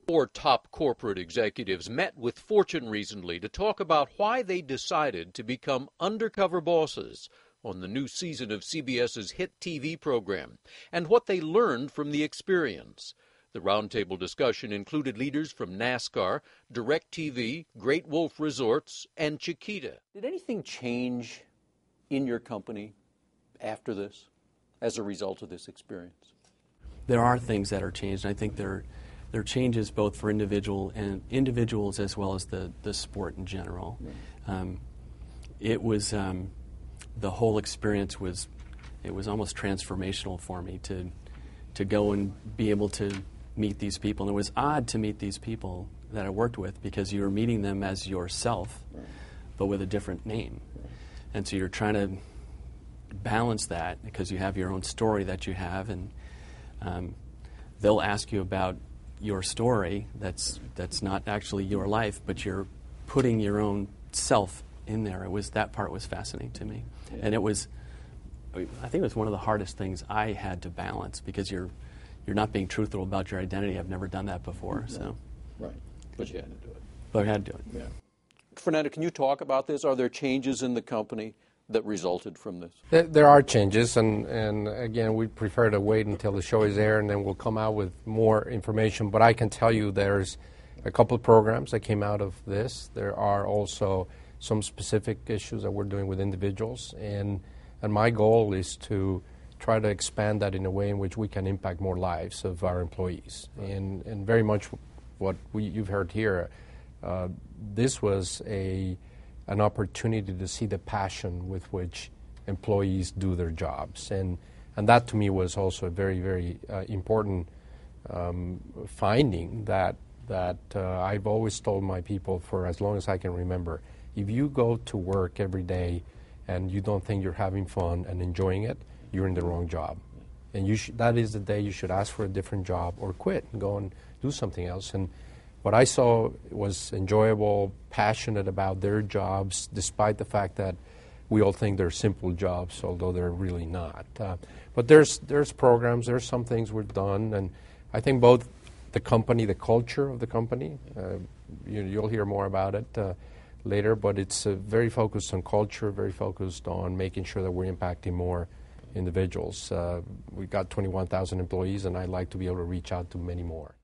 Four top corporate executives met with Fortune recently to talk about why they decided to become undercover bosses on the new season of CBS's hit TV program and what they learned from the experience. The roundtable discussion included leaders from NASCAR, DirecTV, Great Wolf Resorts, and CHIQUITA. Did anything change in your company after this as a result of this experience? There are things that are changed. I think there are changes both for individuals as well as the sport in general. It was the whole experience was almost transformational for me to go and be able to meet these people. And it was odd to meet these people that I worked with because you were meeting them as yourself, but with a different name. And so you're trying to balance that because you have your own story that you have, and they'll ask you about your story that's not actually your life, but you're putting your own self in there. That part was fascinating to me. Yeah. And I think it was one of the hardest things I had to balance because you're not being truthful about your identity. I've never done that before. Right. So. Right. But you had to do it. But I had to do it. Yeah. Fernando, can you talk about this? Are there changes in the company that resulted from this? There are changes, and again, we prefer to wait until the show is aired, and then we'll come out with more information. But I can tell you there's a couple of programs that came out of this. There are also some specific issues that we're doing with individuals, and my goal is to try to expand that in a way in which we can impact more lives of our employees. Right. And very much what you've heard here, this was an opportunity to see the passion with which employees do their jobs. And that to me was also a very, very important finding that I've always told my people for as long as I can remember. If you go to work every day and you don't think you're having fun and enjoying it, you're in the wrong job. And that is the day you should ask for a different job or quit and go and do something else. And what I saw was enjoyable, passionate about their jobs, despite the fact that we all think they're simple jobs, although they're really not. But there's programs, there's some things we've done, and I think both the company, the culture of the company, you'll hear more about it later, but it's very focused on culture, very focused on making sure that we're impacting more individuals. We've got 21,000 employees, and I'd like to be able to reach out to many more.